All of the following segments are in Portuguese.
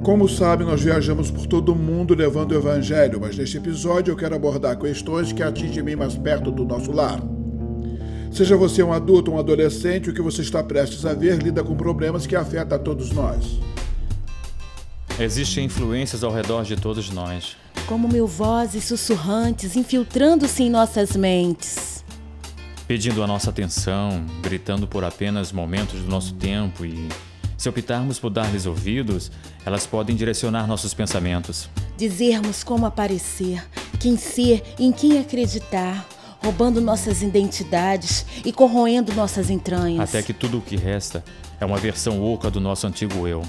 Como sabe, nós viajamos por todo o mundo levando o Evangelho, mas neste episódio eu quero abordar questões que atingem bem mais perto do nosso lar. Seja você um adulto ou um adolescente, o que você está prestes a ver lida com problemas que afetam a todos nós. Existem influências ao redor de todos nós. Como mil vozes sussurrantes infiltrando-se em nossas mentes. Pedindo a nossa atenção, gritando por apenas momentos do nosso tempo e, se optarmos por dar-lhes ouvidos, elas podem direcionar nossos pensamentos. Dizermos como aparecer, quem ser e em quem acreditar, roubando nossas identidades e corroendo nossas entranhas. Até que tudo o que resta é uma versão oca do nosso antigo eu.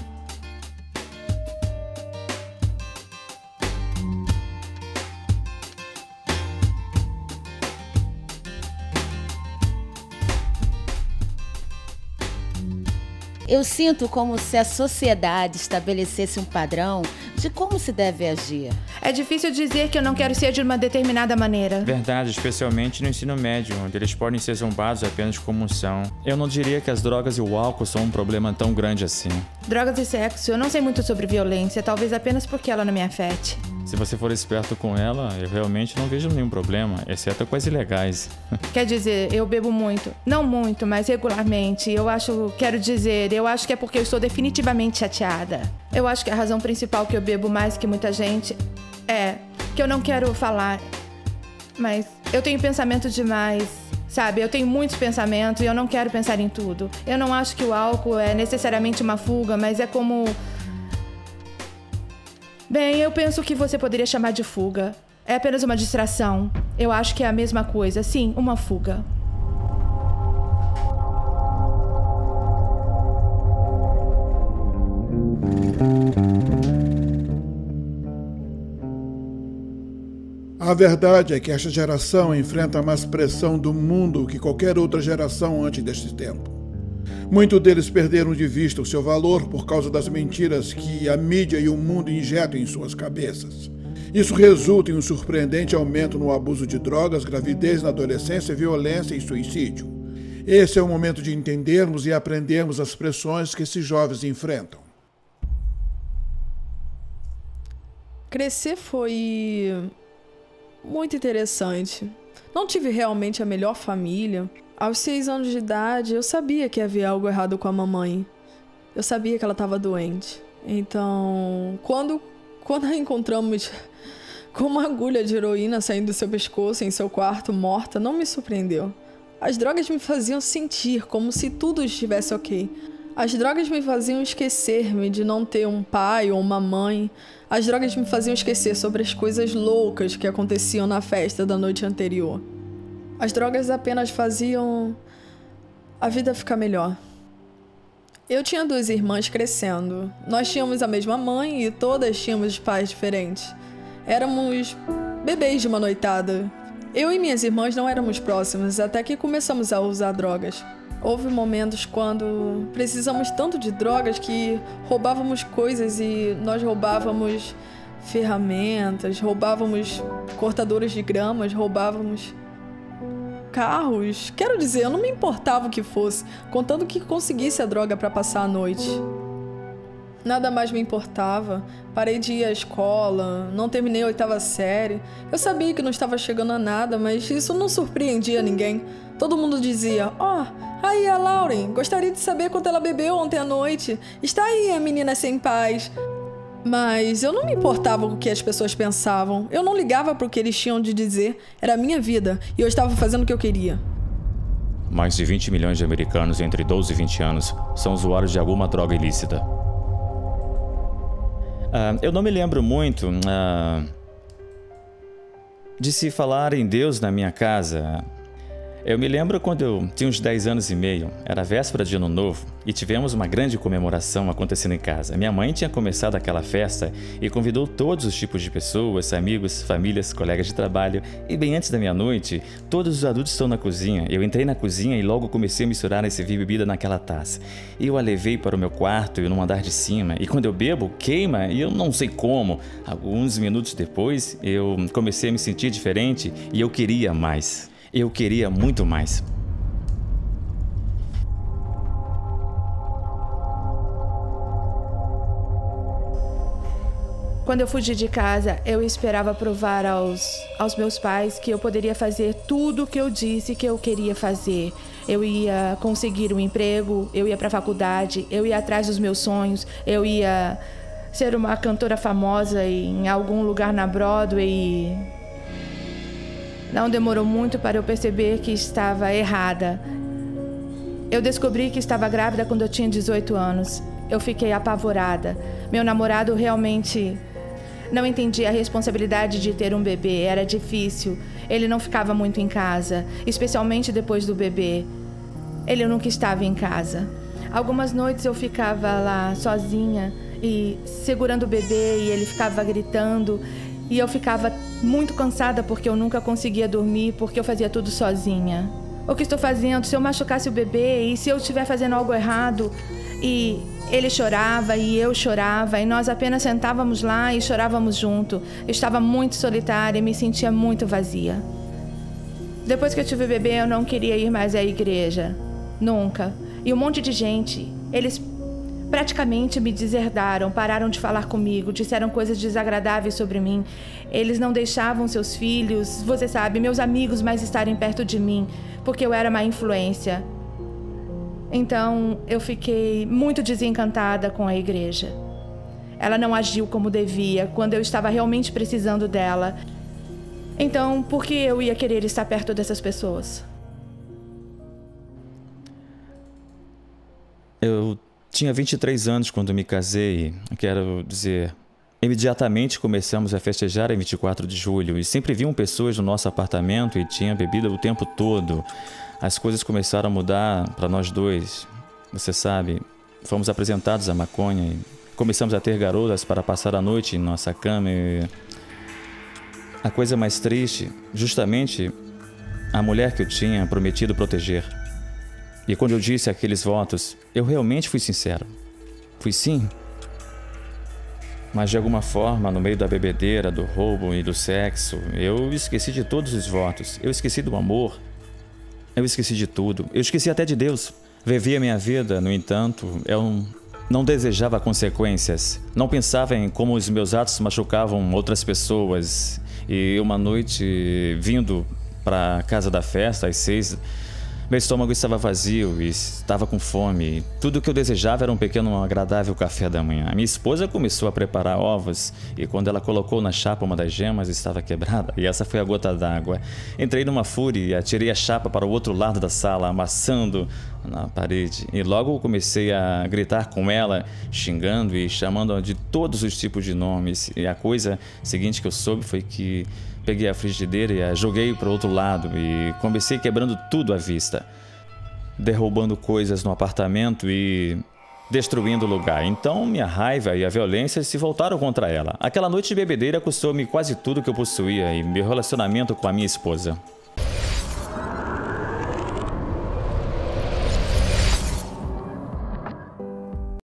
Eu sinto como se a sociedade estabelecesse um padrão de como se deve agir. É difícil dizer que eu não quero ser de uma determinada maneira. Verdade, especialmente no ensino médio, onde eles podem ser zombados apenas como são. Eu não diria que as drogas e o álcool são um problema tão grande assim. Drogas e sexo, eu não sei muito sobre violência, talvez apenas porque ela não me afete. Se você for esperto com ela, eu realmente não vejo nenhum problema, exceto com as ilegais. Quer dizer, eu bebo muito. Não muito, mas regularmente. Eu acho que é porque eu estou definitivamente chateada. Eu acho que a razão principal que eu bebo mais que muita gente é que eu não quero falar, mas eu tenho pensamento demais, sabe? Eu tenho muitos pensamentos e eu não quero pensar em tudo. Eu não acho que o álcool é necessariamente uma fuga, mas é como... Bem, eu penso que você poderia chamar de fuga. É apenas uma distração. Eu acho que é a mesma coisa. Sim, uma fuga. A verdade é que esta geração enfrenta mais pressão do mundo que qualquer outra geração antes deste tempo. Muitos deles perderam de vista o seu valor por causa das mentiras que a mídia e o mundo injetam em suas cabeças. Isso resulta em um surpreendente aumento no abuso de drogas, gravidez na adolescência, violência e suicídio. Esse é o momento de entendermos e aprendermos as pressões que esses jovens enfrentam. Crescer foi muito interessante. Não tive realmente a melhor família. Aos 6 anos de idade, eu sabia que havia algo errado com a mamãe. Eu sabia que ela estava doente. Então, quando a encontramos com uma agulha de heroína saindo do seu pescoço em seu quarto, morta, não me surpreendeu. As drogas me faziam sentir como se tudo estivesse ok. As drogas me faziam esquecer-me de não ter um pai ou uma mãe. As drogas me faziam esquecer sobre as coisas loucas que aconteciam na festa da noite anterior. As drogas apenas faziam a vida ficar melhor. Eu tinha 2 irmãs crescendo. Nós tínhamos a mesma mãe e todas tínhamos pais diferentes. Éramos bebês de uma noitada. Eu e minhas irmãs não éramos próximas até que começamos a usar drogas. Houve momentos quando precisamos tanto de drogas que roubávamos coisas e nós roubávamos ferramentas, roubávamos cortadores de gramas, roubávamos carros. Quero dizer, eu não me importava o que fosse, contanto que conseguisse a droga para passar a noite. Nada mais me importava. Parei de ir à escola, não terminei a 8ª série. Eu sabia que não estava chegando a nada, mas isso não surpreendia ninguém. Todo mundo dizia, aí a Lauren, gostaria de saber quanto ela bebeu ontem à noite. Está aí a menina sem paz. Mas eu não me importava com o que as pessoas pensavam. Eu não ligava para o que eles tinham de dizer. Era a minha vida e eu estava fazendo o que eu queria. Mais de 20 milhões de americanos entre 12 e 20 anos são usuários de alguma droga ilícita. Eu não me lembro muito de se falar em Deus na minha casa. Eu me lembro quando eu tinha uns 10 anos e meio, era véspera de Ano Novo, e tivemos uma grande comemoração acontecendo em casa. Minha mãe tinha começado aquela festa e convidou todos os tipos de pessoas, amigos, famílias, colegas de trabalho. E bem antes da meia-noite, todos os adultos estão na cozinha. Eu entrei na cozinha e logo comecei a misturar e servir bebida naquela taça. Eu a levei para o meu quarto e no andar de cima, e quando eu bebo, queima, e eu não sei como. Alguns minutos depois, eu comecei a me sentir diferente e eu queria mais. Eu queria muito mais. Quando eu fugi de casa, eu esperava provar aos meus pais que eu poderia fazer tudo o que eu disse que eu queria fazer. Eu ia conseguir um emprego, eu ia para a faculdade, eu ia atrás dos meus sonhos, eu ia ser uma cantora famosa em algum lugar na Broadway. Não demorou muito para eu perceber que estava errada. Eu descobri que estava grávida quando eu tinha 18 anos. Eu fiquei apavorada. Meu namorado realmente não entendia a responsabilidade de ter um bebê. Era difícil. Ele não ficava muito em casa, especialmente depois do bebê. Ele nunca estava em casa. Algumas noites eu ficava lá sozinha e segurando o bebê e ele ficava gritando. E eu ficava muito cansada porque eu nunca conseguia dormir, porque eu fazia tudo sozinha. O que estou fazendo? Se eu machucasse o bebê e se eu estiver fazendo algo errado? E ele chorava e eu chorava e nós apenas sentávamos lá e chorávamos junto. Eu estava muito solitária e me sentia muito vazia. Depois que eu tive o bebê, eu não queria ir mais à igreja. Nunca. E um monte de gente, eles praticamente me deserdaram, pararam de falar comigo, disseram coisas desagradáveis sobre mim. Eles não deixavam seus filhos, você sabe, meus amigos mais estarem perto de mim, porque eu era má influência. Então, eu fiquei muito desencantada com a igreja. Ela não agiu como devia, quando eu estava realmente precisando dela. Então, por que eu ia querer estar perto dessas pessoas? Eu tinha 23 anos quando me casei, quero dizer, imediatamente começamos a festejar em 24 de julho e sempre viam pessoas no nosso apartamento e tinha bebida o tempo todo. As coisas começaram a mudar para nós dois, você sabe, fomos apresentados à maconha e começamos a ter garotas para passar a noite em nossa cama e... A coisa mais triste, justamente, a mulher que eu tinha prometido proteger. E quando eu disse aqueles votos, eu realmente fui sincero. Fui sim. Mas de alguma forma, no meio da bebedeira, do roubo e do sexo, eu esqueci de todos os votos. Eu esqueci do amor. Eu esqueci de tudo. Eu esqueci até de Deus. Vivia minha vida, no entanto, eu não desejava consequências. Não pensava em como os meus atos machucavam outras pessoas. E uma noite, vindo para a casa da festa, às 6, meu estômago estava vazio e estava com fome. Tudo o que eu desejava era um pequeno agradável café da manhã. A minha esposa começou a preparar ovos e quando ela colocou na chapa uma das gemas, estava quebrada e essa foi a gota d'água. Entrei numa fúria e atirei a chapa para o outro lado da sala, amassando na parede. E logo comecei a gritar com ela, xingando e chamando-a de todos os tipos de nomes. E a coisa seguinte que eu soube foi que peguei a frigideira e a joguei para o outro lado e comecei quebrando tudo à vista, derrubando coisas no apartamento e destruindo o lugar. Então minha raiva e a violência se voltaram contra ela. Aquela noite de bebedeira custou-me quase tudo que eu possuía e meu relacionamento com a minha esposa.